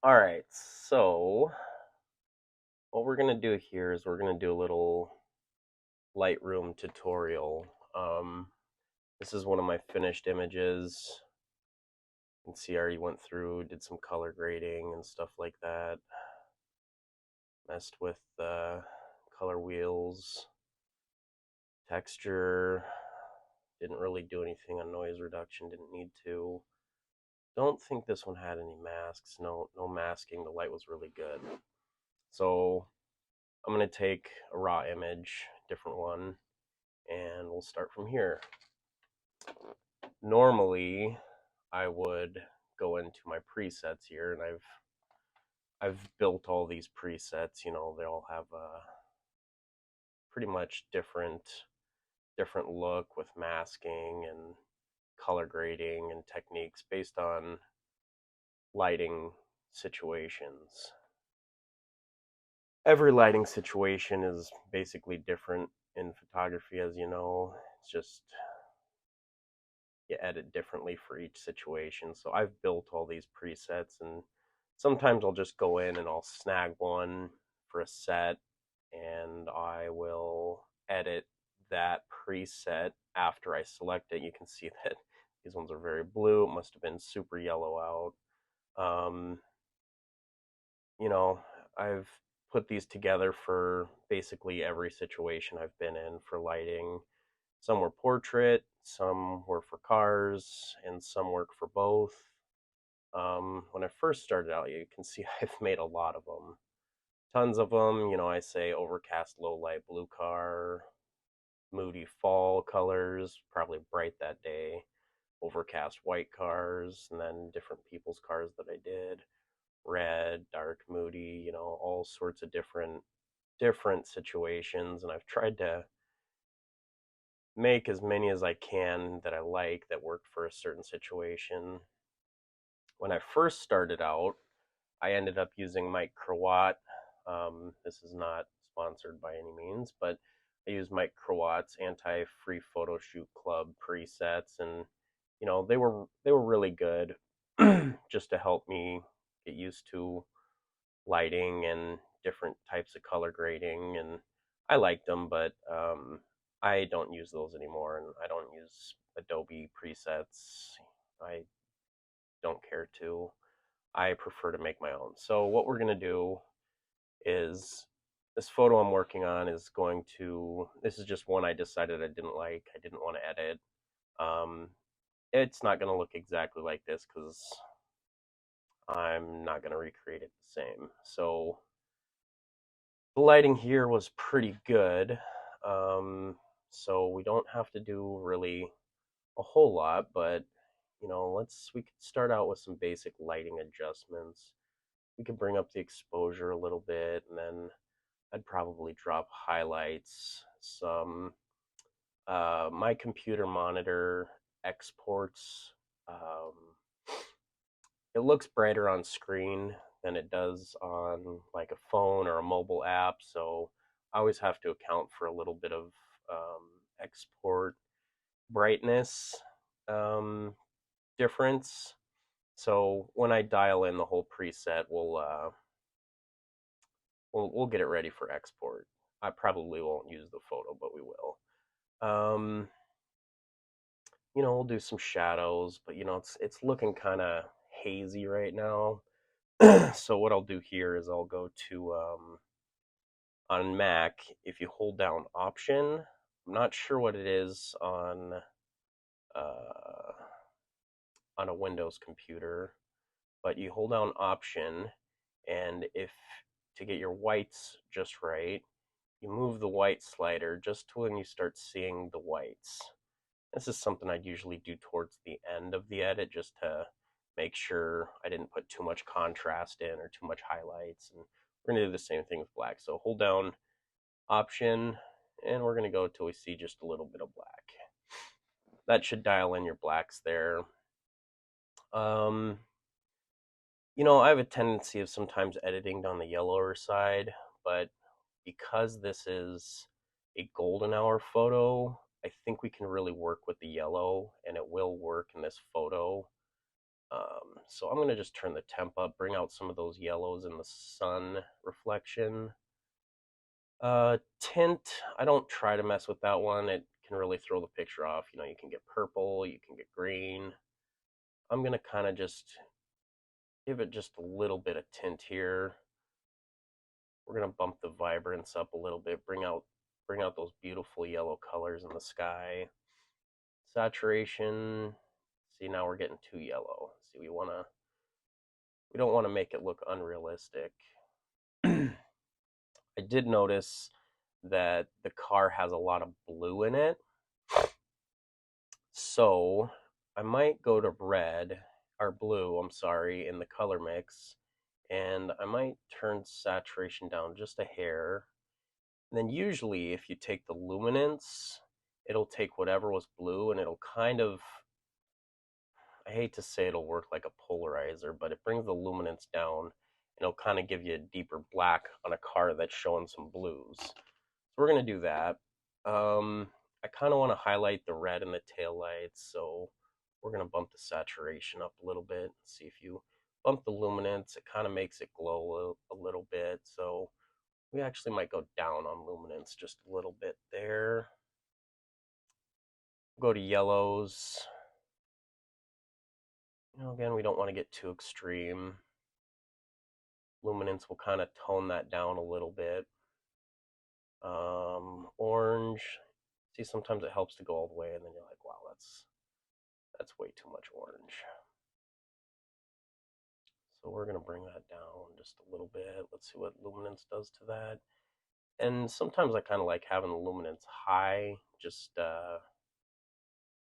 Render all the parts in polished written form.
All right, so what we're gonna do here is we're gonna do a little Lightroom tutorial. This is one of my finished images. You can see I already went through, did some color grading and stuff like that. Messed with the color wheels, texture. Didn't really do anything on noise reduction, didn't need to. Don't think this one had any masks. No masking. The light was really good. So I'm gonna take a raw image, different one, and we'll start from here. Normally, I would go into my presets here, and I've built all these presets. You know, they all have a pretty much different look with masking and color grading and techniques based on lighting situations. Every lighting situation is basically different in photography, as you know. It's just you edit differently for each situation. So I've built all these presets, and sometimes I'll just go in and I'll snag one for a set, and I will edit that preset after I select it. You can see that these ones are very blue. It must have been super yellow out. You know, I've put these together for basically every situation I've been in for lighting. Some were portrait, some were for cars, and some work for both. When I first started out, you can see I've made a lot of them. Tons of them. You know, I say overcast low light blue car, moody fall colors, probably bright that day, overcast white cars, and then different people's cars that I did. Red, dark, moody, you know, all sorts of different situations, and I've tried to make as many as I can that I like that work for a certain situation. When I first started out, I ended up using Mike Crowat. This is not sponsored by any means, but I use Mike Crowat's anti-free photo shoot club presets, and you know they were really good, just to help me get used to lighting and different types of color grading, and I liked them, but I don't use those anymore, and I don't use Adobe presets. I don't care to. I prefer to make my own. So what we're gonna do is this photo I'm working on is going to. This is just one I decided I didn't like. I didn't want to edit. Um, it's not gonna look exactly like this because I'm not gonna recreate it the same. So the lighting here was pretty good. So we don't have to do really a whole lot, but you know, we could start out with some basic lighting adjustments. We could bring up the exposure a little bit, and then I'd probably drop highlights. My computer monitor exports. Um, it looks brighter on screen than it does on like a phone or a mobile app, so I always have to account for a little bit of export brightness um, difference. So when I dial in the whole preset, we'll get it ready for export. I probably won't use the photo, but we will. Um, you know, we'll do some shadows, but you know, it's looking kind of hazy right now. So what I'll do here is I'll go to on Mac. If you hold down Option, I'm not sure what it is uh, on a Windows computer, but you hold down Option, and if to get your whites just right, you move the white slider just to when you start seeing the whites. This is something I'd usually do towards the end of the edit just to make sure I didn't put too much contrast in or too much highlights. And we're going to do the same thing with black. So hold down Option, and we're going to go till we see just a little bit of black. That should dial in your blacks there. Um, you know, I have a tendency of sometimes editing on the yellower side, but because this is a golden hour photo, I think we can really work with the yellow, and it will work in this photo. So I'm going to just turn the temp up, bring out some of those yellows in the sun reflection. Tint, I don't try to mess with that one. It can really throw the picture off. You know, you can get purple, you can get green. I'm going to kind of just give it just a little bit of tint here. We're going to bump the vibrance up a little bit, bring out those beautiful yellow colors in the sky. Saturation, see, now we're getting too yellow. See, we don't want to make it look unrealistic. I did notice that the car has a lot of blue in it. So I might go to red, or blue, I'm sorry, in the color mix. And I might turn saturation down just a hair. And then usually if you take the luminance, it'll take whatever was blue and it'll kind of, I hate to say it'll work like a polarizer, but it brings the luminance down and it'll kind of give you a deeper black on a car that's showing some blues. So we're going to do that. I kind of want to highlight the red in the taillights, so we're going to bump the saturation up a little bit. See, if you bump the luminance, it kind of makes it glow a little bit. So we actually might go down on luminance just a little bit there. Go to yellows. You know, again, we don't want to get too extreme. Luminance will kind of tone that down a little bit. Orange. See, sometimes it helps to go all the way, and then you're like, wow, that's way too much orange. So we're going to bring that down just a little bit. Let's see what luminance does to that. And sometimes I kind of like having the luminance high. Just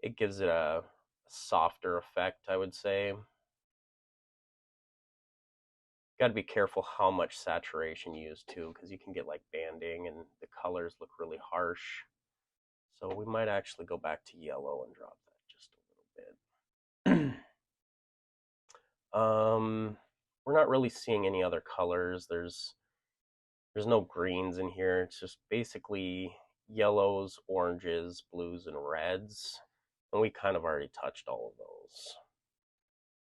it gives it a softer effect, I would say. Got to be careful how much saturation you use too, because you can get like banding and the colors look really harsh. So we might actually go back to yellow and drop that just a little bit. We're not really seeing any other colors. There's no greens in here. It's just basically yellows, oranges, blues, and reds. And we kind of already touched all of those.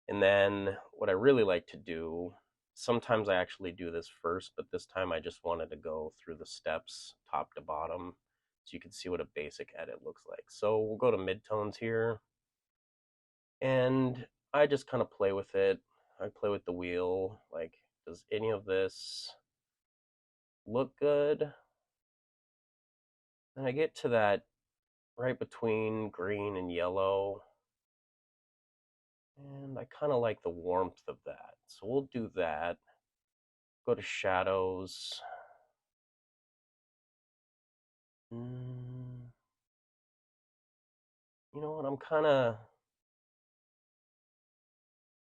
And then what I really like to do, sometimes I actually do this first, but this time I just wanted to go through the steps top to bottom so you can see what a basic edit looks like. So we'll go to midtones here. And I just kind of play with it. I play with the wheel. Like, does any of this look good? And I get to that right between green and yellow. And I kind of like the warmth of that. So we'll do that. Go to shadows. You know what? I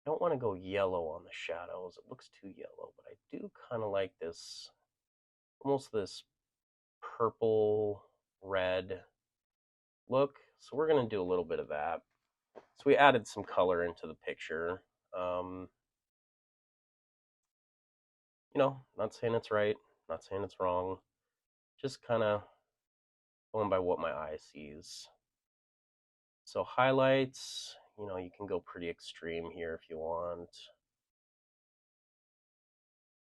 don't want to go yellow on the shadows. It looks too yellow, but I do kind of like this, almost this purple red look. So we're going to do a little bit of that. So we added some color into the picture. You know, not saying it's right, not saying it's wrong, just kind of going by what my eye sees. So highlights, you know, you can go pretty extreme here if you want.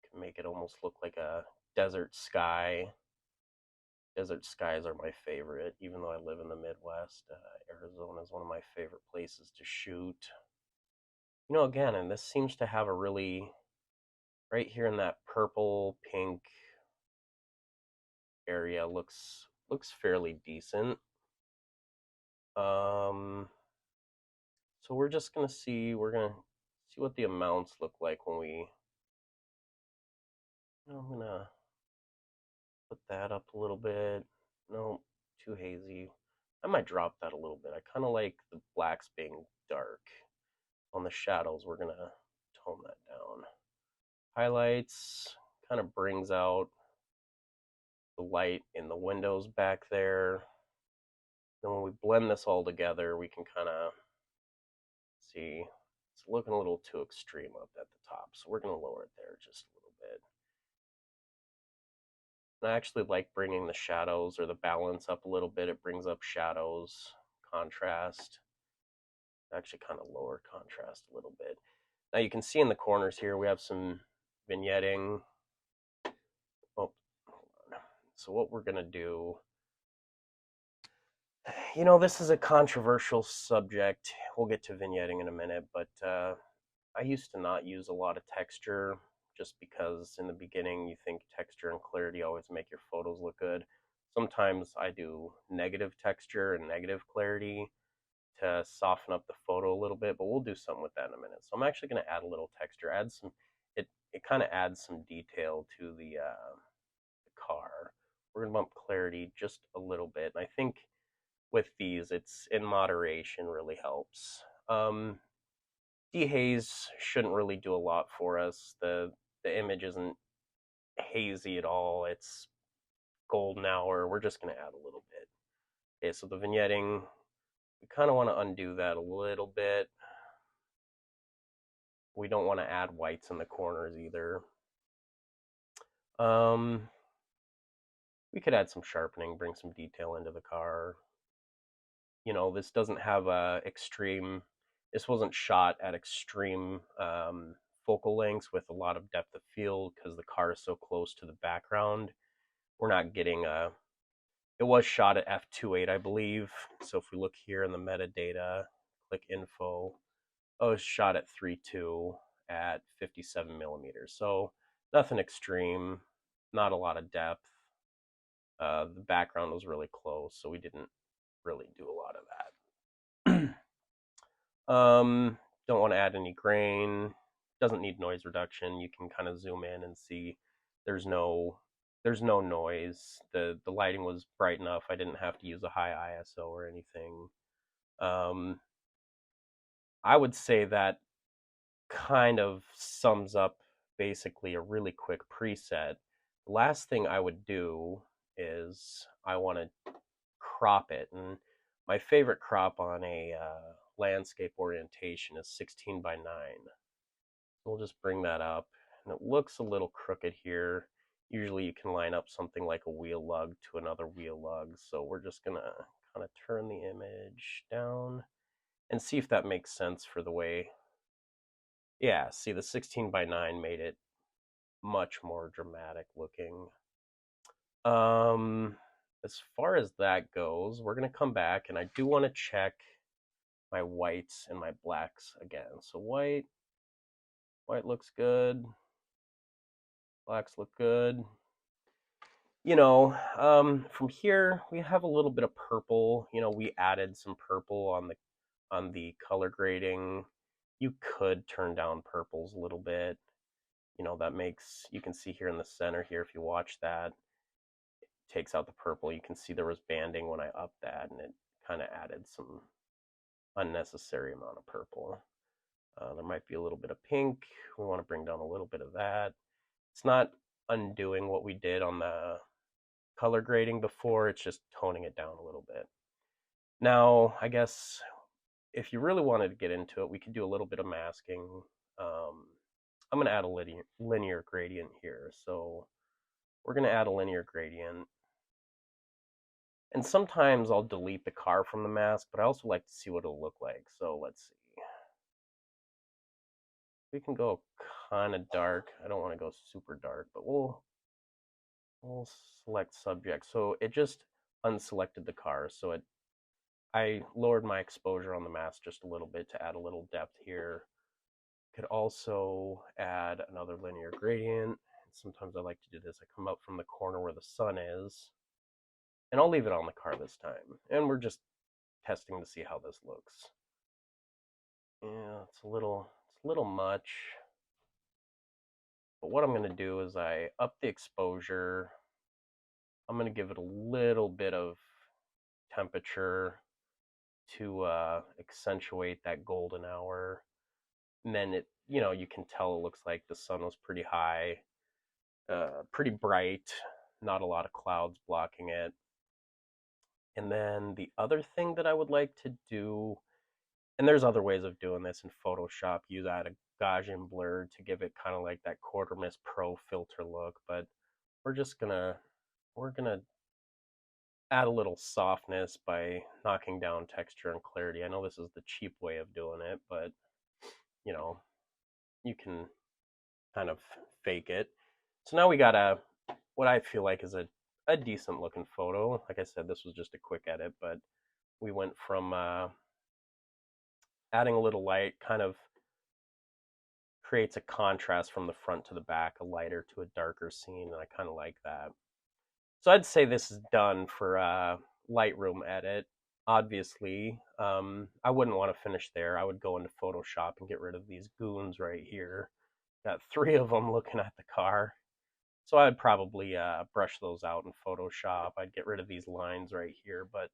You can make it almost look like a desert sky. Desert skies are my favorite, even though I live in the Midwest. Arizona is one of my favorite places to shoot. You know, again, and this seems to have a really, right here in that purple, pink area looks fairly decent. So we're gonna see what the amounts look like when we, I'm gonna put that up a little bit. No, too hazy. I might drop that a little bit. I kind of like the blacks being dark. On the shadows, we're gonna tone that down. Highlights kind of brings out the light in the windows back there. Then when we blend this all together, we can kind of see it's looking a little too extreme up at the top. So we're going to lower it there just a little bit. And I actually like bringing the shadows or the balance up a little bit. It brings up shadows, contrast. Actually kind of lower contrast a little bit. Now you can see in the corners here we have some vignetting. Oh, hold on. So what we're gonna do, this is a controversial subject. We'll get to vignetting in a minute, but I used to not use a lot of texture just because in the beginning you think texture and clarity always make your photos look good. Sometimes I do negative texture and negative clarity to soften up the photo a little bit, but we'll do something with that in a minute. So I'm actually going to add a little texture, add some, it kind of adds some detail to the car. We're going to bump clarity just a little bit. And I think with these, it's in moderation really helps. Dehaze shouldn't really do a lot for us. The image isn't hazy at all. It's golden hour. We're just going to add a little bit. Okay, so the vignetting, we kind of want to undo that a little bit. We don't want to add whites in the corners either. We could add some sharpening, bring some detail into the car. This doesn't have a extreme, this wasn't shot at extreme focal lengths with a lot of depth of field because the car is so close to the background. We're not getting it was shot at f2.8, I believe. So if we look here in the metadata, click info, oh, it's shot at 3.2 at 57 millimeters. So nothing extreme, not a lot of depth. The background was really close, so we didn't really do a lot of that. Don't want to add any grain. Doesn't need noise reduction. You can kind of zoom in and see there's no noise. The lighting was bright enough. I didn't have to use a high ISO or anything. I would say that kind of sums up basically a really quick preset. The last thing I would do is I want to crop it. And my favorite crop on a landscape orientation is 16 by 9. We'll just bring that up. And it looks a little crooked here. Usually you can line up something like a wheel lug to another wheel lug. So we're just going to kind of turn the image down and see if that makes sense for the way. Yeah, see, the 16 by 9 made it much more dramatic looking. As far as that goes, we're going to come back, and I do want to check my whites and my blacks again. So white looks good. Blacks look good. From here we have a little bit of purple. We added some purple on the color grading. You could turn down purples a little bit. That makes, you can see here in the center here, if you watch that, it takes out the purple. You can see there was banding when I upped that, and it kind of added some unnecessary amount of purple. There might be a little bit of pink. We want to bring down a little bit of that. It's not undoing what we did on the color grading before, it's just toning it down a little bit. Now, I guess if you really wanted to get into it, we could do a little bit of masking. I'm going to add a linear gradient here. So we're going to add a linear gradient. And sometimes I'll delete the car from the mask, but I also like to see what it'll look like. So let's see. We can go kind of dark. I don't want to go super dark, but we'll select subject. So it just unselected the car. So I lowered my exposure on the mask just a little bit to add a little depth here. Could also add another linear gradient. Sometimes I like to do this. I come up from the corner where the sun is, and I'll leave it on the car this time. And we're just testing to see how this looks. Yeah, it's a little much. But what I'm going to do is I up the exposure. I'm going to give it a little bit of temperature to accentuate that golden hour. And then you can tell it looks like the sun was pretty high, pretty bright, not a lot of clouds blocking it. And then the other thing that I would like to do, and there's other ways of doing this in Photoshop, use add a Gaussian blur to give it kind of like that quarter mist pro filter look, but we're gonna add a little softness by knocking down texture and clarity. I know this is the cheap way of doing it, but you know, you can kind of fake it. So now we got what I feel like is a decent looking photo. Like I said, this was just a quick edit, but we went from adding a little light, kind of creates a contrast from the front to the back, a lighter to a darker scene, and I kind of like that. So I'd say this is done for a Lightroom edit. Obviously, I wouldn't want to finish there. I would go into Photoshop and get rid of these goons right here. Got three of them looking at the car. So I'd probably brush those out in Photoshop. I'd get rid of these lines right here, but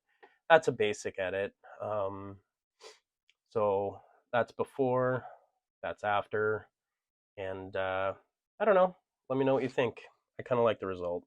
that's a basic edit. So that's before, that's after, and I don't know. Let me know what you think. I kind of like the result.